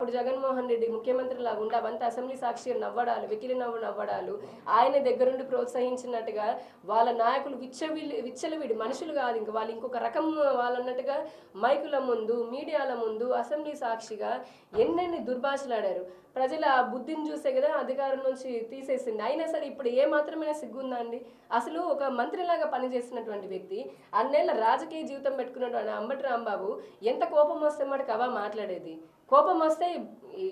అప్పుడు జగన్మోహన్ రెడ్డి ముఖ్యమంత్రి లాగా ఉండి అవంతా అసెంబ్లీ సాక్షి నవ్వడాలు, వెకిలి నవ్వడాలు, ఆయన దగ్గరుండి ప్రోత్సహించినట్టుగా వాళ్ళ నాయకులు విచ్చలవిడి మనుషులు కాదు, ఇంకా వాళ్ళు ఇంకొక రకం వాళ్ళు అన్నట్టుగా మైకుల ముందు, మీడియాల ముందు, అసెంబ్లీ సాక్షిగా ఎన్నెన్ని దుర్భాషలాడారు. ప్రజల ఆ బుద్ధిని చూసే కదా అధికారం నుంచి తీసేసింది. అయినా సరే ఇప్పుడు ఏ మాత్రమే సిగ్గుందా అండి? అసలు ఒక మంత్రిలాగా పనిచేసినటువంటి వ్యక్తి, అన్నేళ్ళ రాజకీయ జీవితం పెట్టుకున్నటువంటి అంబటి రాంబాబు ఎంత కోపం వస్తే మటుకు అవా మాట్లాడేది. కోపం వస్తే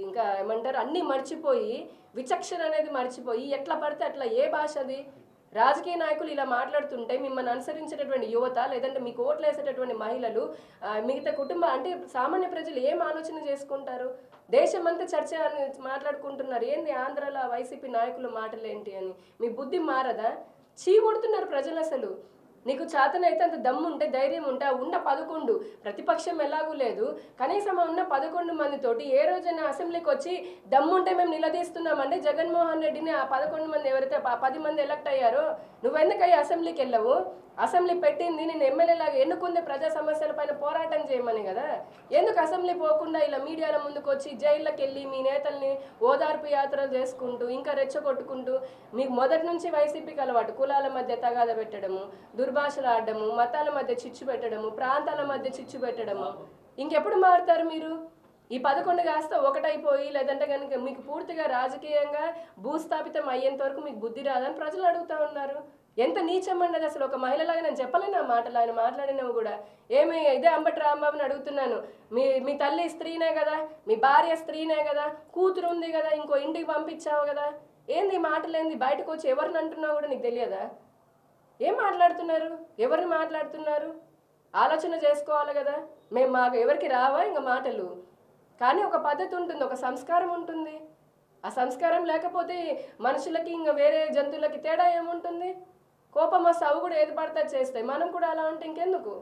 ఇంకా ఏమంటారు అన్నీ మర్చిపోయి, విచక్షణ అనేది మర్చిపోయి ఎట్లా పడితే అట్లా, ఏ భాష అది? రాజకీయ నాయకులు ఇలా మాట్లాడుతుంటే మిమ్మల్ని అనుసరించేటటువంటి యువత, లేదంటే మీకు ఓట్లు వేసేటటువంటి మహిళలు, మిగతా కుటుంబం అంటే సామాన్య ప్రజలు ఏం ఆలోచన చేసుకుంటారు? దేశమంతా చర్చ అని మాట్లాడుకుంటున్నారు. ఏంది ఆంధ్రాలో వైసీపీ నాయకుల మాటలు ఏంటి అని? మీ బుద్ధి మారదా? చీకొడుతున్నారు ప్రజలు. అసలు నీకు చేతనైతే అంత దమ్ము ఉంటే, ధైర్యం ఉంటే, ఉన్న 11 ప్రతిపక్షం ఎలాగూ లేదు, కనీసం ఉన్న 11 మందితోటి ఏ రోజైనా అసెంబ్లీకి వచ్చి దమ్ముంటే మేము నిలదీస్తున్నామండి జగన్మోహన్ రెడ్డిని, ఆ 11 మంది ఎవరైతే 10 మంది ఎలక్ట్ అయ్యారో నువ్వెందుకయ్యా అసెంబ్లీకి వెళ్ళవు? అసెంబ్లీ పెట్టింది నేను ఎమ్మెల్యేలాగా ఎన్నుకుంది ప్రజా సమస్యల పైన పోరాటం చేయమని కదా. ఎందుకు అసెంబ్లీ పోకుండా ఇలా మీడియాల ముందుకు వచ్చి జైళ్ళకి వెళ్ళి మీ నేతల్ని ఓదార్పు యాత్రలు చేసుకుంటూ ఇంకా రెచ్చగొట్టుకుంటూ, మీకు మొదటి నుంచి వైసీపీకి అలవాటు కులాల మధ్య తగాద పెట్టడము, దుర్భాషలు ఆడడము, మతాల మధ్య చిచ్చు పెట్టడము, ప్రాంతాల మధ్య చిచ్చు పెట్టడము. ఇంకెప్పుడు మారుతారు మీరు? ఈ 11 కాస్త ఒకటైపోయి, లేదంటే కనుక మీకు పూర్తిగా రాజకీయంగా భూస్థాపితం అయ్యేంత వరకు మీకు బుద్ధి రాదని ప్రజలు అడుగుతూ ఉన్నారు. ఎంత నీచం అన్నది అసలు. ఒక మహిళలాగా నేను చెప్పలేను ఆ మాటలు, ఆయన మాట్లాడినవి కూడా. ఏమి ఇదే అంబటి రాంబాబుని అడుగుతున్నాను, మీ తల్లి స్త్రీనే కదా, మీ భార్య స్త్రీనే కదా, కూతురు ఉంది కదా, ఇంకో ఇంటికి పంపించావు కదా, ఏంది మాటలు ఏంది? బయటకు వచ్చి ఎవరిని అంటున్నావు కూడా నీకు తెలియదా? ఏం మాట్లాడుతున్నారు? ఎవరిని మాట్లాడుతున్నారు? ఆలోచన చేసుకోవాలి కదా. మాకు ఎవరికి రావా ఇంకా మాటలు? కానీ ఒక పద్ధతి ఉంటుంది, ఒక సంస్కారం ఉంటుంది. ఆ సంస్కారం లేకపోతే మనుషులకి ఇంకా వేరే జంతువులకి తేడా ఏముంటుంది? కోపం వస్తే అవి కూడా ఏది పడితే చేస్తాయి. మనం కూడా అలా ఉంటే ఇంకెందుకు?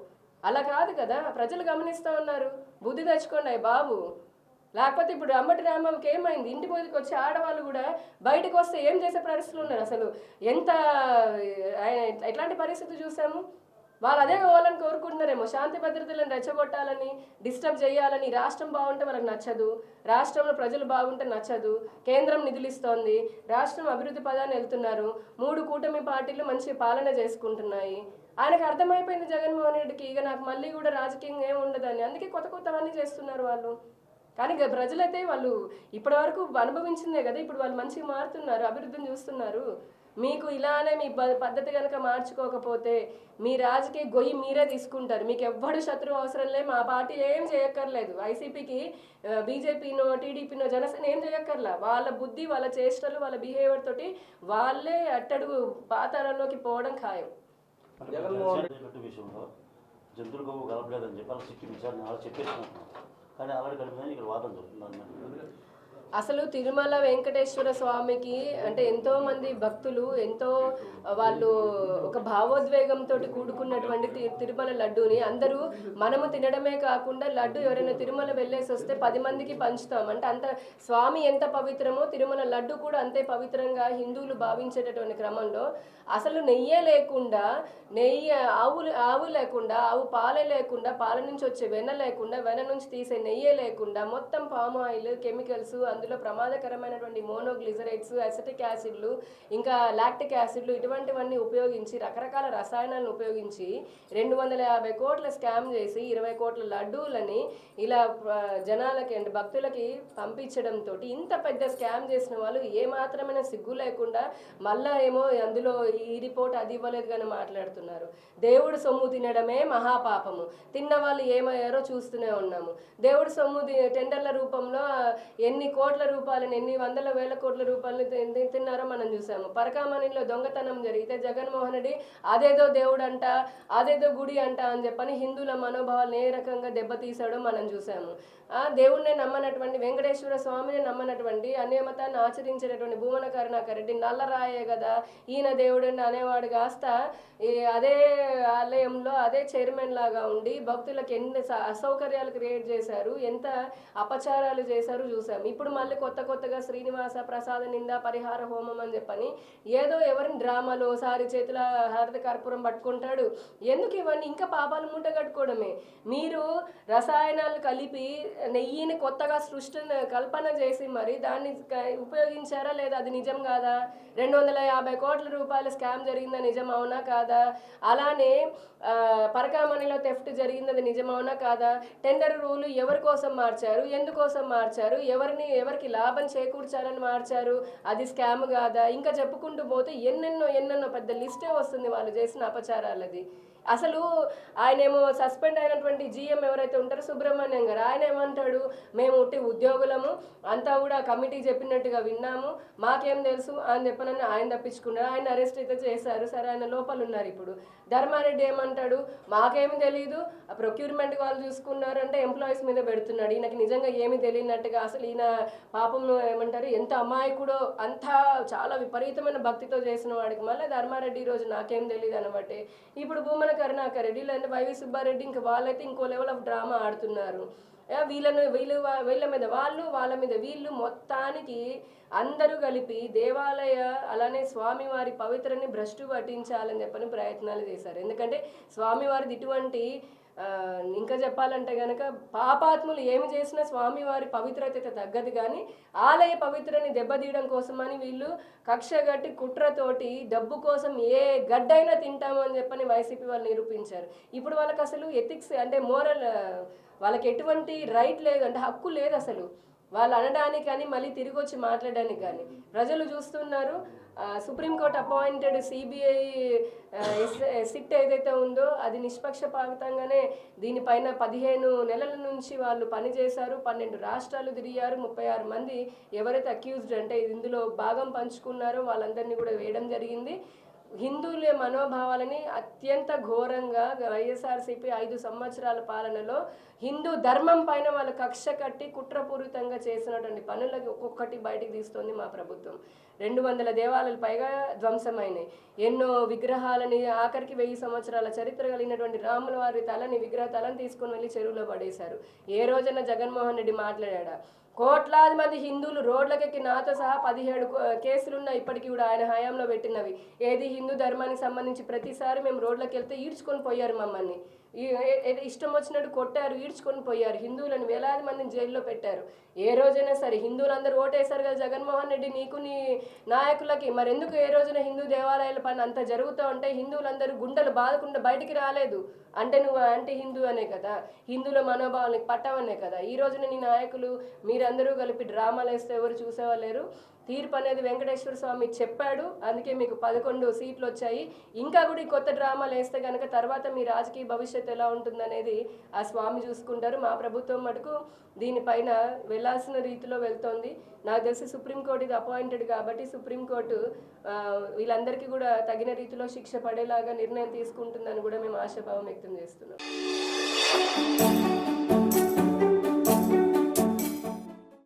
అలా కాదు కదా. ప్రజలు గమనిస్తూ ఉన్నారు. బుద్ధి తెచ్చుకోండి బాబు. లేకపోతే ఇప్పుడు అంబటి రాంబాబుకి ఏమైంది? ఇంటి మీదకి వచ్చి ఆడవాళ్ళు కూడా బయటకు వస్తే ఏం చేసే పరిస్థితులు ఉన్నారు. అసలు ఎంత ఎట్లాంటి పరిస్థితి చూసాము. వాళ్ళు అదే కావాలని కోరుకుంటున్నారేమో, శాంతి భద్రతలను రెచ్చగొట్టాలని, డిస్టర్బ్ చేయాలని. రాష్ట్రం బాగుంటే వాళ్ళకి నచ్చదు, రాష్ట్రంలో ప్రజలు బాగుంటే నచ్చదు. కేంద్రం నిధులు ఇస్తోంది, రాష్ట్రం అభివృద్ధి పదాన్ని వెళ్తున్నారు, 3 కూటమి పార్టీలు మంచి పాలన చేసుకుంటున్నాయి. ఆయనకు అర్థమైపోయింది జగన్మోహన్ రెడ్డికి, ఇక నాకు మళ్ళీ కూడా రాజకీయంగా ఏమి ఉండదని. అందుకే కొత్తవన్నీ చేస్తున్నారు వాళ్ళు. కానీ ప్రజలైతే వాళ్ళు ఇప్పటి వరకు అనుభవించిందే కదా, ఇప్పుడు వాళ్ళు మంచిగా మారుతున్నారు, అభివృద్ధిని చూస్తున్నారు. మీకు ఇలానే మీ పద్ధతి కనుక మార్చుకోకపోతే మీ రాజకీయ గొయ్యి మీరే తీసుకుంటారు. మీకు ఎవ్వడు శత్రువు అవసరం లేదు. మా పార్టీ ఏం చేయక్కర్లేదు. వైసీపీకి, బీజేపీనో, టీడీపీనో, జనసేన ఏం చేయక్కర్లా. వాళ్ళ బుద్ధి, వాళ్ళ చేష్టలు, వాళ్ళ బిహేవియర్ తోటి వాళ్ళే అట్టడుగు పాతాళంలోకి పోవడం ఖాయం. జంతువులు గొప్ప కలపలేదని చెప్పి అలా సిక్కి విచారణ అలా చెప్పేసుకుంటున్నాం. కానీ అలాంటి కలిపిందని ఇక్కడ వాదన జరుగుతుంది. అసలు తిరుమల వెంకటేశ్వర స్వామికి అంటే ఎంతో మంది భక్తులు, ఎంతో వాళ్ళు ఒక భావోద్వేగంతో కూడుకున్నటువంటి తిరుమల లడ్డూని అందరూ మనము తినడమే కాకుండా, లడ్డు ఎవరైనా తిరుమల వెళ్ళేసి వస్తే 10 మందికి పంచుతాం. అంటే అంత స్వామి ఎంత పవిత్రమో తిరుమల లడ్డు కూడా అంతే పవిత్రంగా హిందువులు భావించేటటువంటి క్రమంలో అసలు నెయ్యే లేకుండా, ఆవు లేకుండా, ఆవు పాలే లేకుండా, పాల నుంచి వచ్చే వెన్న లేకుండా, వెన్న నుంచి తీసే నెయ్యే లేకుండా, మొత్తం పామ్ ఆయిల్, కెమికల్స్, అందులో ప్రమాదకరమైనటువంటి మోనోగ్లిజరైడ్స్, అసిటిక్ యాసిడ్లు, ఇంకా లాక్టిక్ యాసిడ్లు, ఇటువంటివన్నీ ఉపయోగించి, రకరకాల రసాయనాలను ఉపయోగించి 250 కోట్ల స్కామ్ చేసి 20 కోట్ల లడ్డూలని ఇలా జనాలకి అంటే భక్తులకి పంపించడంతో ఇంత పెద్ద స్కామ్ చేసిన వాళ్ళు ఏమాత్రమైన సిగ్గు లేకుండా మళ్ళా ఏమో అందులో ఈ రిపోర్ట్ అది ఇవ్వలేదు కానీ మాట్లాడుతున్నారు. దేవుడు సొమ్ము తినడమే మహాపాపము. తిన్న వాళ్ళు ఏమయ్యారో చూస్తూనే ఉన్నాము. దేవుడు సొమ్ము టెండర్ల రూపంలో ఎన్ని కోట్ల రూపాయలని, ఎన్ని వందల వేల కోట్ల రూపాయలని తిన్నారో మనం చూసాము. పరకామణిలో దొంగతనం జరిగితే జగన్మోహన్ రెడ్డి అదేదో దేవుడు అంట, అదేదో గుడి అంట అని చెప్పని హిందువుల మనోభావాలను ఏ రకంగా దెబ్బతీసాడో మనం చూసాము. దేవుడినే నమ్మనటువంటి, వెంకటేశ్వర స్వామిని నమ్మనటువంటి, అన్య మతాన్ని ఆచరించేటటువంటి భూమన కరుణాకర్ రెడ్డి నల్లరాయే కదా ఈయన దేవుడిని అనేవాడు కాస్త అదే ఆలయంలో అదే చైర్మన్ లాగా ఉండి భక్తులకు ఎన్ని అసౌకర్యాలు క్రియేట్ చేశారు, ఎంత అపచారాలు చేశారు చూసాము. ఇప్పుడు మళ్ళీ కొత్తగా శ్రీనివాస ప్రసాద నింద పరిహార హోమం అని చెప్పని ఏదో ఎవరిని డ్రామాలో ఓసారి చేతుల హారతి కర్పూరం పట్టుకుంటాడు. ఎందుకు ఇవన్నీ? ఇంకా పాపాలు మూట కట్టుకోవడమే. మీరు రసాయనాలు కలిపి నెయ్యిని కొత్తగా కల్పన చేసి మరి దాన్ని ఉపయోగించారా లేదా? అది నిజం కాదా? 250 కోట్ల రూపాయల స్కామ్ జరిగిందా? నిజం అవునా కాదా? అలానే పరకామణిలో థెఫ్ట్ జరిగింది, నిజమవునా కాదా? టెండర్ రూలు ఎవరి కోసం మార్చారు, ఎందుకోసం మార్చారు, ఎవరికి లాభం చేకూర్చాలని మార్చారు, అది స్కామ్ కాదా? ఇంకా చెప్పుకుంటూ పోతే ఎన్నెన్నో పెద్ద లిస్టే వస్తుంది వాళ్ళు చేసిన అపచారాలది. అసలు ఆయనేమో సస్పెండ్ అయినటువంటి జీఎం ఎవరైతే ఉంటారో సుబ్రహ్మణ్యం గారు, ఆయన ఏమంటాడు, మేము ఉట్టి ఉద్యోగులము, అంతా కూడా కమిటీ చెప్పినట్టుగా విన్నాము, మాకేం తెలుసు అని చెప్పనని ఆయన తప్పించుకున్నారు. ఆయన అరెస్ట్ అయితే చేశారు, సరే ఆయన లోపల ఉన్నారు. ఇప్పుడు ధర్మారెడ్డి ఏమంటాడు, మాకేమి తెలియదు, ప్రొక్యూర్మెంట్ వాళ్ళు చూసుకున్నారు అంటే ఎంప్లాయీస్ మీద పెడుతున్నాడు. ఈయనకి నిజంగా ఏమీ తెలియనట్టుగా. అసలు ఈయన పాపం ఏమంటారు, ఎంత అమాయకుడో, అంతా చాలా విపరీతమైన భక్తితో చేసిన వాడికి మళ్ళీ ధర్మారెడ్డి ఈరోజు నాకేం తెలియదు అనబట్టే ఇప్పుడు భూమన కరుణాకర్ రెడ్డి లేదంటే వైవి సుబ్బారెడ్డి ఇంకా వాళ్ళైతే ఇంకో లెవెల్ ఆఫ్ డ్రామా ఆడుతున్నారు. వీళ్ళ మీద వాళ్ళ మీద వీళ్ళు, మొత్తానికి అందరూ కలిపి దేవాలయ అలానే స్వామివారి పవిత్రని భ్రష్టు పట్టించాలని చెప్పని ప్రయత్నాలు చేశారు. ఎందుకంటే స్వామివారిది ఇటువంటి ఇంకా చెప్పాలంటే కనుక పాపాత్ములు ఏమి చేసినా స్వామివారి పవిత్రత తగ్గదు, కానీ ఆలయ పవిత్రని దెబ్బతీయడం కోసమని వీళ్ళు కక్షగట్టి కుట్రతోటి డబ్బు కోసం ఏ గడ్డైనా తింటాము అని చెప్పని వైసీపీ వాళ్ళు నిరూపించారు. ఇప్పుడు వాళ్ళకి అసలు ఎథిక్స్ అంటే మోరల్, వాళ్ళకి ఎటువంటి రైట్ లేదు, అంటే హక్కు లేదు అసలు వాళ్ళు అనడానికి కానీ మళ్ళీ తిరిగి వచ్చి మాట్లాడడానికి. కానీ ప్రజలు చూస్తున్నారు. సుప్రీంకోర్టు అపాయింటెడ్ సిబిఐ సిట్ ఏదైతే ఉందో అది నిష్పక్షపాతంగానే దీనిపైన 15 నెలల నుంచి వాళ్ళు పనిచేశారు. 12 రాష్ట్రాలు తిరిగారు. 36 మంది ఎవరైతే అక్యూజ్డ్ అంటే ఇందులో భాగం పంచుకున్నారో వాళ్ళందరినీ కూడా వేయడం జరిగింది. హిందువుల మనోభావాలని అత్యంత ఘోరంగా వైఎస్ఆర్సీపీ 5 సంవత్సరాల పాలనలో హిందూ ధర్మం పైన వాళ్ళు కక్ష కట్టి కుట్రపూరితంగా చేసినటువంటి పనులకి ఒక్కొక్కటి బయటికి తీస్తుంది మా ప్రభుత్వం. 200 దేవాలయాలు పైగా ధ్వంసమైనాయి. ఎన్నో విగ్రహాలని, ఆఖరికి 1000 సంవత్సరాల చరిత్ర కలిగినటువంటి రాముల వారి విగ్రహ తలని తీసుకొని వెళ్ళి చెరువులో పడేశారు. ఏ రోజైనా జగన్మోహన్ రెడ్డి మాట్లాడా? కోట్లాది మంది హిందువులు రోడ్లకెక్కి నాతో సహా 17 కేసులున్నాయి ఇప్పటికీ కూడా ఆయన హయాంలో పెట్టినవి. ఏది హిందూ ధర్మానికి సంబంధించి ప్రతిసారి మేము రోడ్లకు వెళ్తే ఈడ్చుకొని పోయారు మమ్మల్ని. ఇష్టం వచ్చినట్టు కొట్టారు, ఈడ్చుకొని పోయారు. హిందువులను వేలాది మందిని జైల్లో పెట్టారు. ఏ రోజైనా సరే హిందువులందరూ ఓటేశారు కదా జగన్మోహన్ రెడ్డి నీకు నీ నాయకులకి, మరి ఎందుకు ఏ రోజున హిందూ దేవాలయాల పైన అంత జరుగుతూ ఉంటే హిందువులందరూ గుండెలు బాధకుండా బయటికి రాలేదు? అంటే నువ్వు యాంటీ హిందూ అనే కదా, హిందువుల మనోభావానికి పట్టవనే కదా. ఈ రోజున నీ నాయకులు మీరందరూ కలిపి డ్రామాలు వేస్తే ఎవరు చూసేవాళ్ళేరు. తీర్పు అనేది వెంకటేశ్వర స్వామి చెప్పాడు, అందుకే మీకు 11 సీట్లు వచ్చాయి. ఇంకా కూడా ఈ కొత్త డ్రామాలు వేస్తే కనుక తర్వాత మీ రాజకీయ భవిష్యత్తు ఎలా ఉంటుందనేది ఆ స్వామి చూసుకుంటారు. మా ప్రభుత్వం మటుకు దీనిపైన వెళ్లాల్సిన రీతిలో వెళ్తోంది. నాకు తెలిసి సుప్రీంకోర్టు ఇది అపాయింటెడ్ కాబట్టి సుప్రీంకోర్టు వీళ్ళందరికీ కూడా తగిన రీతిలో శిక్ష పడేలాగా నిర్ణయం తీసుకుంటుందని కూడా మేము ఆశాభావం వ్యక్తం చేస్తున్నాం.